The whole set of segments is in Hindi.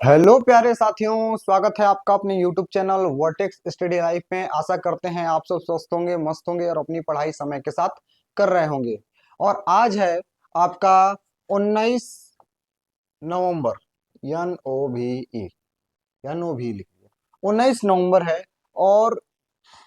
हेलो प्यारे साथियों, स्वागत है आपका अपने YouTube channel vertex study life में। आशा करते हैं आप सब स्वस्थ होंगे, मस्त होंगे और अपनी पढ़ाई समय के साथ कर रहे होंगे। और आज है आपका 19 नवंबर। NOVE, NOV लिखिए। 19 नवंबर है और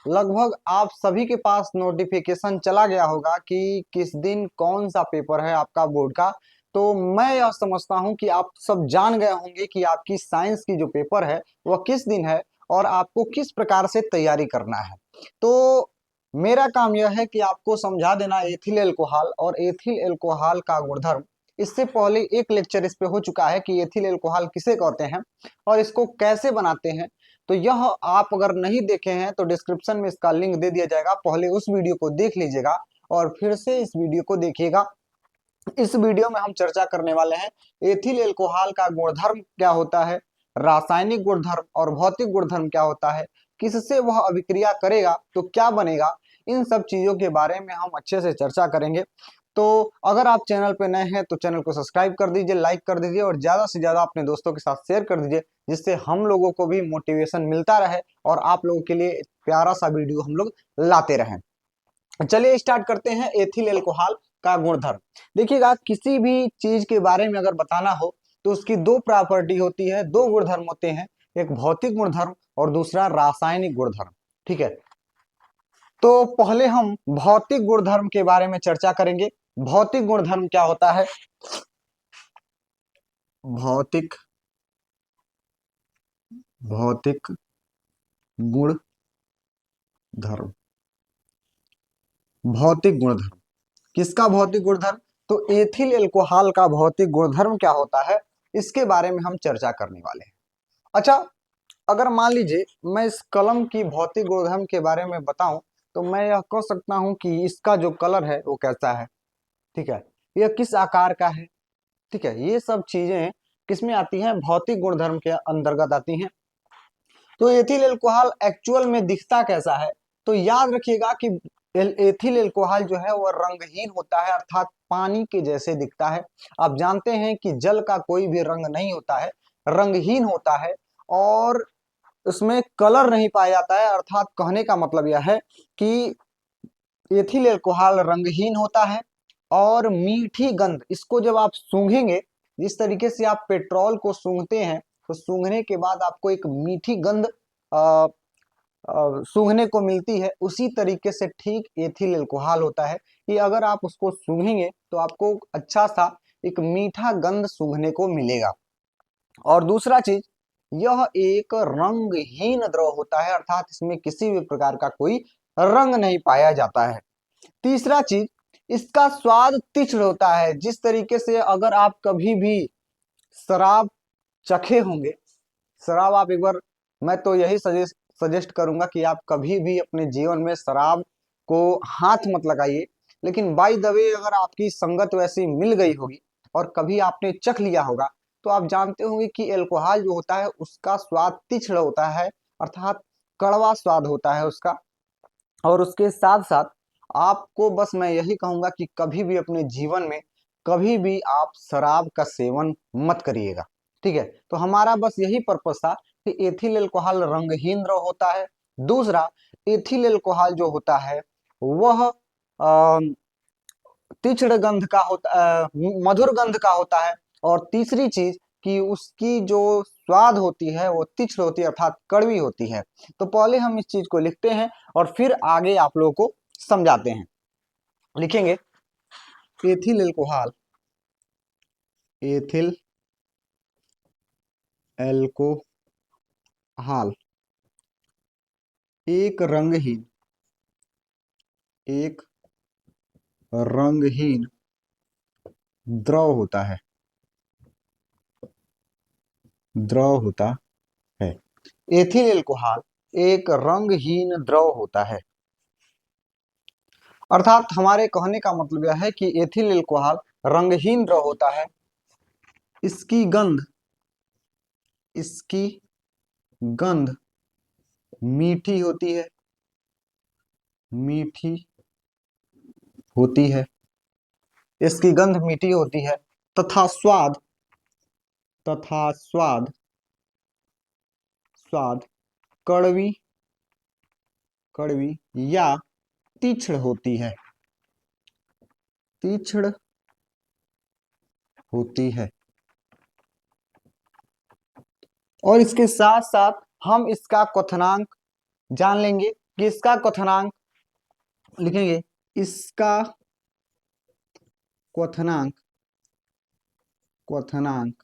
लगभग आप सभी के पास नोटिफिकेशन चला गया होगा कि किस दिन कौन सा पेपर है आपका बोर्ड का। तो मैं यह समझता हूं कि आप सब जान गए होंगे कि आपकी साइंस की जो पेपर है वह किस दिन है और आपको किस प्रकार से तैयारी करना है। तो मेरा काम यह है कि आपको समझा देना एथिल एल्कोहल और एथिल एल्कोहल का गुणधर्म। इससे पहले एक लेक्चर इस पे हो चुका है कि एथिल एल्कोहल किसे कहते हैं और इसको कैसे बनाते हैं। तो यह आप अगर नहीं देखे हैं तो डिस्क्रिप्शन में इसका लिंक दे दिया जाएगा, पहले उस वीडियो को देख लीजिएगा और फिर से इस वीडियो को देखिएगा। इस वीडियो में हम चर्चा करने वाले हैं एथिल एल्कोहल का गुणधर्म क्या होता है, रासायनिक गुणधर्म और भौतिक गुणधर्म क्या होता है, किससे वह अभिक्रिया करेगा तो क्या बनेगा। इन सब चीजों के बारे में हम अच्छे से चर्चा करेंगे। तो अगर आप चैनल पे नए हैं तो चैनल को सब्सक्राइब कर दीजिए, लाइक कर दीजिए और ज्यादा से ज्यादा अपने दोस्तों के साथ शेयर कर दीजिए, जिससे हम लोगों को भी मोटिवेशन मिलता रहे और आप लोगों के लिए प्यारा सा वीडियो हम लोग लाते रहें। चलिए स्टार्ट करते हैं एथिल एल्कोहल का गुणधर्म। देखिएगा, किसी भी चीज के बारे में अगर बताना हो तो उसकी दो प्रॉपर्टी होती है, दो गुणधर्म होते हैं, एक भौतिक गुणधर्म और दूसरा रासायनिक गुणधर्म। ठीक है, तो पहले हम भौतिक गुणधर्म के बारे में चर्चा करेंगे। भौतिक गुणधर्म क्या होता है? भौतिक भौतिक गुणधर्म, भौतिक गुणधर्म किसका भौतिक गुणधर्म? तो एथिल एल्कोहल का भौतिक गुणधर्म क्या होता है, इसके बारे में हम चर्चा करने वाले हैं। अच्छा, अगर मान लीजिए मैं इस कलम की भौतिक गुणधर्म के बारे में बताऊं तो मैं यह कह सकता हूं कि इसका जो कलर है वो कैसा है। ठीक है, यह किस आकार का है। ठीक है, ये सब चीजें किसमें आती हैं? भौतिक गुणधर्म के अंतर्गत आती हैं। तो एथिल एल्कोहल एक्चुअल में दिखता कैसा है? तो याद रखिएगा कि एथिल एल्कोहल जो है वह रंगहीन होता है, अर्थात पानी के जैसे दिखता है। आप जानते हैं कि जल का कोई भी रंग नहीं होता है, रंगहीन होता है और उसमें कलर नहीं पाया जाता है। अर्थात कहने का मतलब यह है कि एथिल अल्कोहल रंगहीन होता है और मीठी गंध, इसको जब आप सूंघेंगे, जिस तरीके से आप पेट्रोल को सूंघते हैं तो सूंघने के बाद आपको एक मीठी गंध सूंघने को मिलती है, उसी तरीके से ठीक एथिल अल्कोहल होता है कि अगर आप उसको सूंघेंगे तो आपको अच्छा सा एक मीठा गंध सूंघने को मिलेगा। और दूसरा चीज, यह एक रंगहीन द्रव होता है, अर्थात इसमें किसी भी प्रकार का कोई रंग नहीं पाया जाता है। तीसरा चीज, इसका स्वाद तीक्ष्ण होता है। जिस तरीके से अगर आप कभी भी शराब चखे होंगे, शराब आप एक बार, मैं तो यही सजेस्ट करूंगा कि आप कभी भी अपने जीवन में शराब को हाथ मत लगाइए। लेकिन बाय द वे अगर आपकी संगत वैसी मिल गई होगी और कभी आपने चख लिया होगा तो आप जानते होंगे कि अल्कोहल जो होता है उसका स्वाद तीक्ष्ण होता है, अर्थात कड़वा स्वाद होता है उसका। और उसके साथ साथ आपको बस मैं यही कहूंगा कि कभी भी अपने जीवन में कभी भी आप शराब का सेवन मत करिएगा। ठीक है, तो हमारा बस यही पर्पस था कि एथिल अल्कोहल रंगहीन द्रव होता है। दूसरा, एथिल अल्कोहल जो होता है वह तीक्ष्ण गंध का मधुर गंध का होता है। और तीसरी चीज कि उसकी जो स्वाद होती है वो तीक्ष्ण होती है, अर्थात कड़वी होती है। तो पहले हम इस चीज को लिखते हैं और फिर आगे आप लोगों को समझाते हैं। लिखेंगे एथिल एल्कोहल, एथिल एल्कोहल एक रंगहीन, एक रंगहीन द्रव होता है, द्रव होता है। एथिल एल्कोहल एक रंगहीन द्रव होता है, अर्थात हमारे कहने का मतलब यह है कि एथिल एल्कोहल रंगहीन द्रव होता है। इसकी गंध, इसकी गंध मीठी होती है, मीठी होती है, इसकी गंध मीठी होती है तथा स्वाद, तथा स्वाद स्वाद कड़वी कड़वी या तीक्ष्ण होती है, तीक्ष्ण होती है। और इसके साथ साथ हम इसका क्वथनांक जान लेंगे कि इसका क्वथनांक लिखेंगे, इसका क्वथनांक क्वथनांक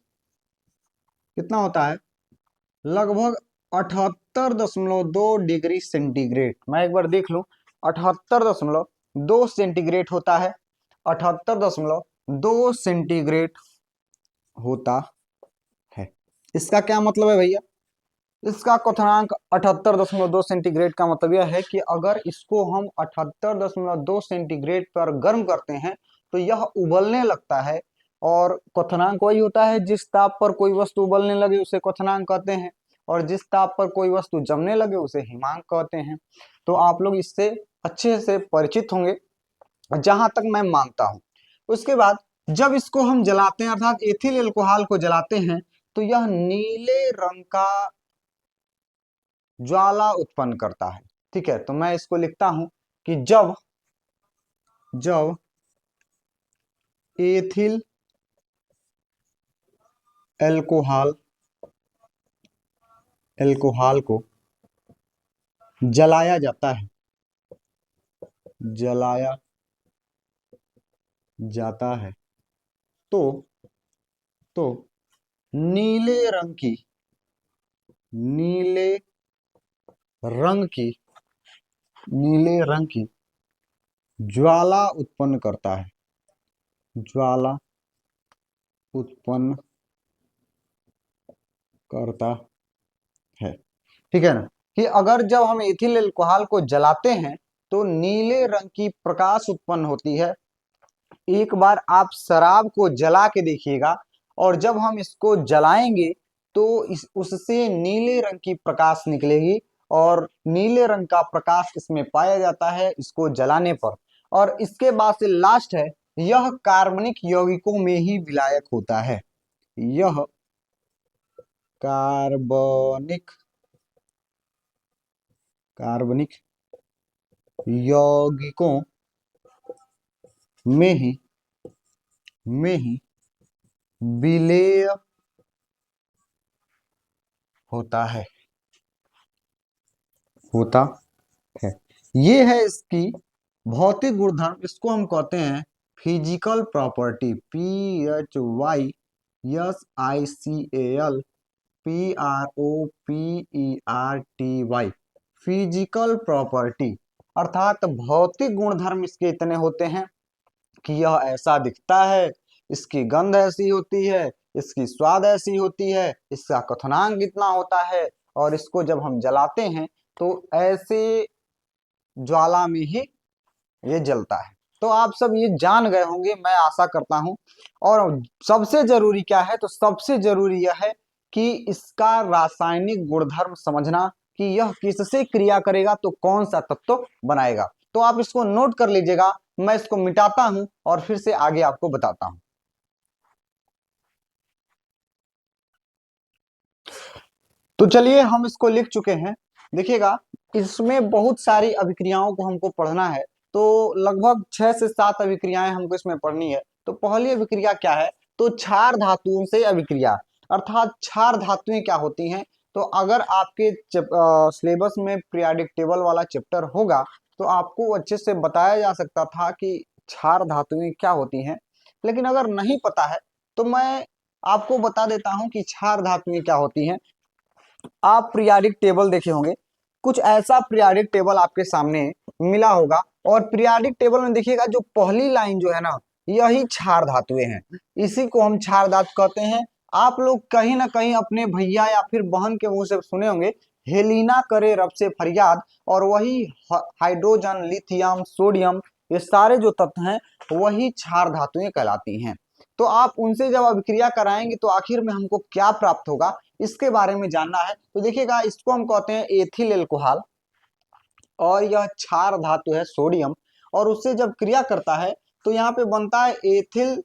कितना होता है, लगभग 78.2 डिग्री सेंटीग्रेड। मैं एक बार देख लूं, 78.2 सेंटीग्रेड होता है, 78.2 सेंटीग्रेड होता है। इसका क्या मतलब है भैया, इसका क्वथनांक 78.2 सेंटीग्रेड का मतलब यह है कि अगर इसको हम 78.2 सेंटीग्रेड पर गर्म करते हैं तो यह उबलने लगता है। और क्वथनांक वही होता है, जिस ताप पर कोई वस्तु उबलने लगे उसे क्वथनांक कहते हैं, और जिस ताप पर कोई वस्तु जमने लगे उसे हिमांक कहते हैं। तो आप लोग इससे अच्छे से परिचित होंगे जहां तक मैं मानता हूं। उसके बाद जब इसको हम जलाते हैं, अर्थात एथिल एल्कोहल को जलाते हैं, तो यह नीले रंग का ज्वाला उत्पन्न करता है। ठीक है, तो मैं इसको लिखता हूं कि जब जब एथिल एल्कोहल एल्कोहल को जलाया जाता है, जलाया जाता है, तो तो नीले रंग की नीले रंग की नीले रंग की ज्वाला उत्पन्न करता है, ज्वाला उत्पन्न करता है। ठीक है ना, कि अगर जब हम एथिल अल्कोहल को जलाते हैं तो नीले रंग की प्रकाश उत्पन्न होती है। एक बार आप शराब को जला के देखिएगा, और जब हम इसको जलाएंगे तो उससे नीले रंग की प्रकाश निकलेगी, और नीले रंग का प्रकाश इसमें पाया जाता है इसको जलाने पर। और इसके बाद से लास्ट है, यह कार्बनिक यौगिकों में ही विलायक होता है, यह कार्बनिक कार्बनिक यौगिकों में ही विलेय होता है ये है इसकी भौतिक गुणधर्म, इसको हम कहते हैं physical property, PHYSICAL PROPERTY, physical property. अर्थात भौतिक गुणधर्म इसके इतने होते हैं कि यह ऐसा दिखता है, इसकी गंध ऐसी होती है, इसकी स्वाद ऐसी होती है, इसका क्वथनांक इतना होता है, और इसको जब हम जलाते हैं तो ऐसे ज्वाला में ही ये जलता है। तो आप सब ये जान गए होंगे, मैं आशा करता हूं। और सबसे जरूरी क्या है, तो सबसे जरूरी यह है कि इसका रासायनिक गुणधर्म समझना, कि यह किससे क्रिया करेगा तो कौन सा तत्व बनाएगा। तो आप इसको नोट कर लीजिएगा, मैं इसको मिटाता हूं और फिर से आगे आपको बताता हूं। तो चलिए हम इसको लिख चुके हैं। देखिएगा, इसमें बहुत सारी अभिक्रियाओं को हमको पढ़ना है, तो लगभग 6 से 7 अभिक्रियाएं हमको इसमें पढ़नी है। तो पहली अभिक्रिया क्या है, तो क्षार धातुओं से अभिक्रिया, अर्थात क्षार धातुएं क्या होती हैं। तो अगर आपके सिलेबस में पीरियोडिक टेबल वाला चैप्टर होगा तो आपको अच्छे से बताया जा सकता था कि क्षार धातुएं क्या होती हैं। लेकिन अगर नहीं पता है तो मैं आपको बता देता हूं कि क्षार धातुएं क्या होती हैं। आप पीरियोडिक टेबल देखे होंगे, कुछ ऐसा पीरियोडिक टेबल आपके सामने मिला होगा, और पीरियोडिक टेबल में देखिएगा जो पहली लाइन जो है ना, यही क्षार धातुएं हैं, इसी को हम क्षार धातु कहते हैं। आप लोग कहीं ना कहीं अपने भैया या फिर बहन के मुंह से सुने होंगे, हेलिना करे रब से फरियाद, और वही हाइड्रोजन, लिथियम, सोडियम, ये सारे जो तत्व हैं वही क्षार धातुएं कहलाती हैं। तो आप उनसे जब अभिक्रिया कराएंगे तो आखिर में हमको क्या प्राप्त होगा, इसके बारे में जानना है। तो देखिएगा, इसको हम कहते हैं एथिल एल्कोहल, और यह क्षार धातु है सोडियम, और उससे जब क्रिया करता है तो यहाँ पे बनता है एथिल,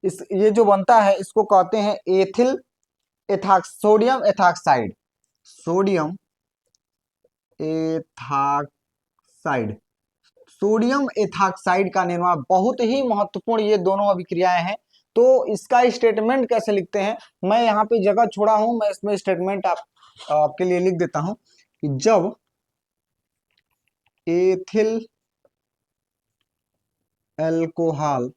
ये जो बनता है इसको कहते हैं ethyl sodium ethoxide, sodium ethoxide, sodium ethoxide का निर्माण, बहुत ही महत्वपूर्ण ये दोनों अभिक्रियाएं हैं। तो इसका स्टेटमेंट कैसे लिखते हैं, मैं यहाँ पे जगह छोड़ा हूं, मैं इसमें स्टेटमेंट आपके लिए लिख देता हूं कि जब ethyl alcohol,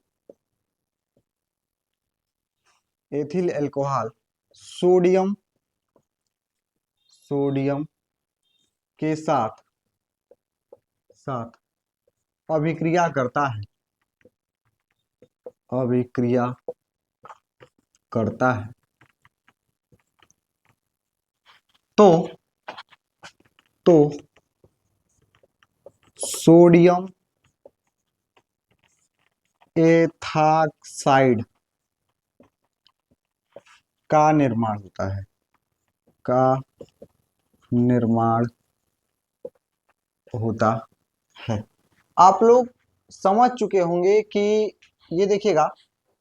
ethyl alcohol sodium, sodium के साथ साथ अभिक्रिया करता है, अभिक्रिया करता है, तो तो सोडियम एथाक्साइड का निर्माण होता है, का निर्माण होता है। आप लोग समझ चुके होंगे कि ये देखिएगा,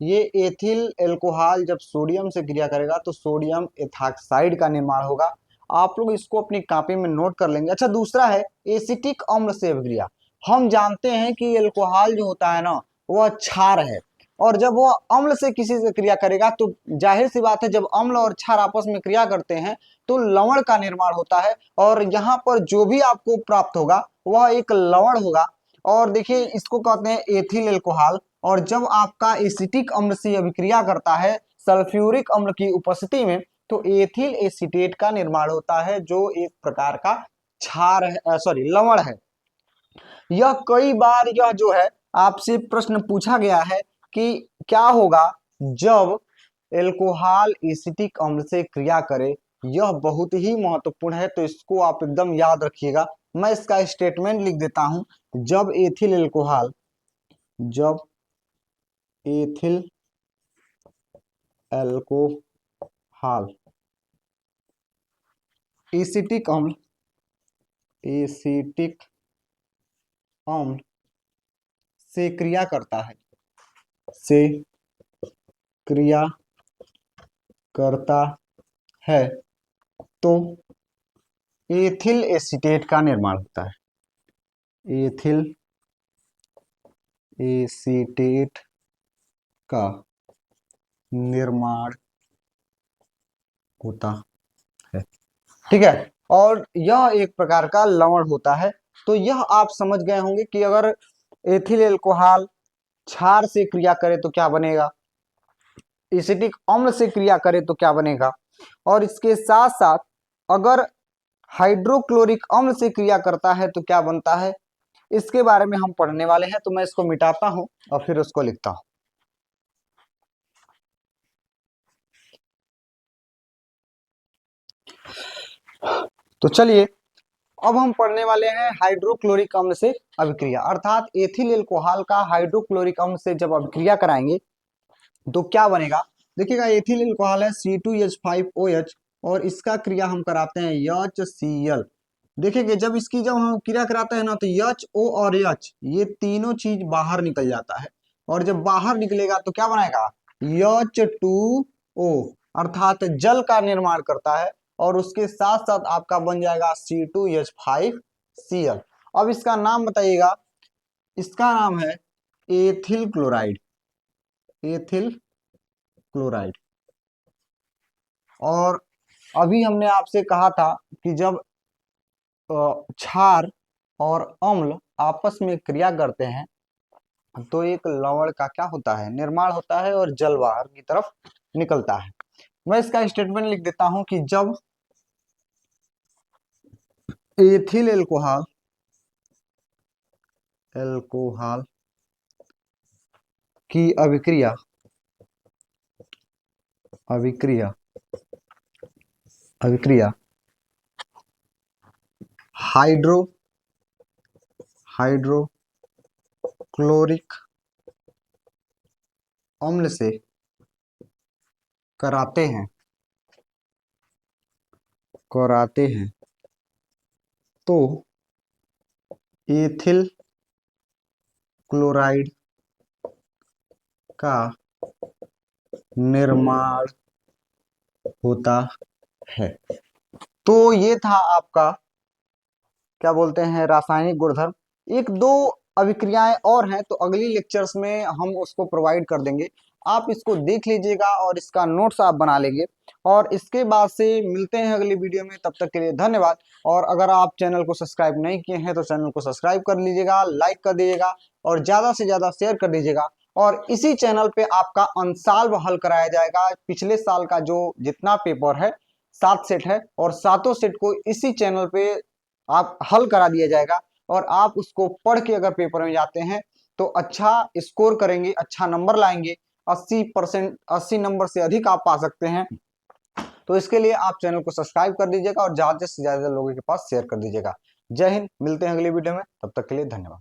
ये एथिल एल्कोहल जब सोडियम से क्रिया करेगा तो सोडियम एथाक्साइड का निर्माण होगा। आप लोग इसको अपनी कॉपी में नोट कर लेंगे। अच्छा, दूसरा है एसिटिक अम्ल से अभिक्रिया। हम जानते हैं कि एल्कोहल जो होता है ना, वह क्षार है, और जब वह अम्ल से किसी से क्रिया करेगा तो जाहिर सी बात है, जब अम्ल और क्षार आपस में क्रिया करते हैं तो लवण का निर्माण होता है, और यहाँ पर जो भी आपको प्राप्त होगा वह एक लवण होगा। और देखिए, इसको कहते हैं एथिल एल्कोहल। और जब आपका एसिटिक अम्ल से अभिक्रिया करता है सल्फ्यूरिक अम्ल की उपस्थिति में, तो एथिल एसीटेट का निर्माण होता है, जो एक प्रकार का क्षार है, सॉरी लवण है। यह कई बार यह जो है आपसे प्रश्न पूछा गया है कि क्या होगा जब एल्कोहल एसिटिक अम्ल से क्रिया करे। यह बहुत ही महत्वपूर्ण है, तो इसको आप एकदम याद रखिएगा। मैं इसका स्टेटमेंट लिख देता हूं, जब एथिल एल्कोहल, जब एथिल एल्कोहल एसिटिक अम्ल, एसिटिक अम्ल से क्रिया करता है, से क्रिया करता है, तो एथिल एसीटेट का निर्माण होता है, एथिल एसीटेट का निर्माण होता है। ठीक है, और यह एक प्रकार का लवण होता है। तो यह आप समझ गए होंगे कि अगर एथिल एल्कोहल क्षार से क्रिया करे तो क्या बनेगा, एसिटिक अम्ल से क्रिया करे तो क्या बनेगा, और इसके साथ साथ अगर हाइड्रोक्लोरिक अम्ल से क्रिया करता है तो क्या बनता है, इसके बारे में हम पढ़ने वाले हैं। तो मैं इसको मिटाता हूं और फिर उसको लिखता हूं। तो चलिए, अब हम पढ़ने वाले हैं हाइड्रोक्लोरिक अम्ल से अभिक्रिया, अर्थात एथिल एल्कोहल का हाइड्रोक्लोरिक अम्ल से जब अभिक्रिया कराएंगे तो क्या बनेगा। देखिएगा, एथिल एल्कोहल है C2H5OH, और इसका क्रिया हम कराते हैं HCl। देखिए, जब हम क्रिया कराते हैं ना, तो HO और H ये तीनों चीज बाहर निकल जाता है, और जब बाहर निकलेगा तो क्या बनाएगा, H2O, अर्थात जल का निर्माण करता है, और उसके साथ साथ आपका बन जाएगा C2H5Cl। अब इसका नाम बताइएगा, इसका नाम है एथिल क्लोराइड, एथिल क्लोराइड। और अभी हमने आपसे कहा था कि जब क्षार और अम्ल आपस में क्रिया करते हैं तो एक लवण का क्या होता है, निर्माण होता है, और जल बाहर की तरफ निकलता है। मैं इसका स्टेटमेंट लिख देता हूं कि जब एथिल एल्कोहल, एल्कोहल की अभिक्रिया, अभिक्रिया अभिक्रिया हाइड्रो हाइड्रोक्लोरिक अम्ल से कराते हैं, कराते हैं, तो एथिल क्लोराइड का निर्माण होता है। तो ये था आपका क्या बोलते हैं रासायनिक गुणधर्म। एक दो अभिक्रियाएं और हैं, तो अगली लेक्चर्स में हम उसको प्रोवाइड कर देंगे। आप इसको देख लीजिएगा और इसका नोट्स आप बना लेंगे, और इसके बाद से मिलते हैं अगली वीडियो में। तब तक के लिए धन्यवाद। और अगर आप चैनल को सब्सक्राइब नहीं किए हैं तो चैनल को सब्सक्राइब कर लीजिएगा, लाइक कर दीजिएगा और ज्यादा से ज्यादा शेयर कर दीजिएगा। और इसी चैनल पे आपका अनसॉल्व हल कराया जाएगा। पिछले साल का जो जितना पेपर है 7 सेट है, और सातों सेट को इसी चैनल पे आप हल करा दिया जाएगा। और आप उसको पढ़ के अगर पेपर में जाते हैं तो अच्छा स्कोर करेंगे, अच्छा नंबर लाएंगे। 80%, 80 नंबर से अधिक आप पा सकते हैं। तो इसके लिए आप चैनल को सब्सक्राइब कर दीजिएगा और ज्यादा से ज्यादा लोगों के पास शेयर कर दीजिएगा। जय हिंद, मिलते हैं अगली वीडियो में, तब तक के लिए धन्यवाद।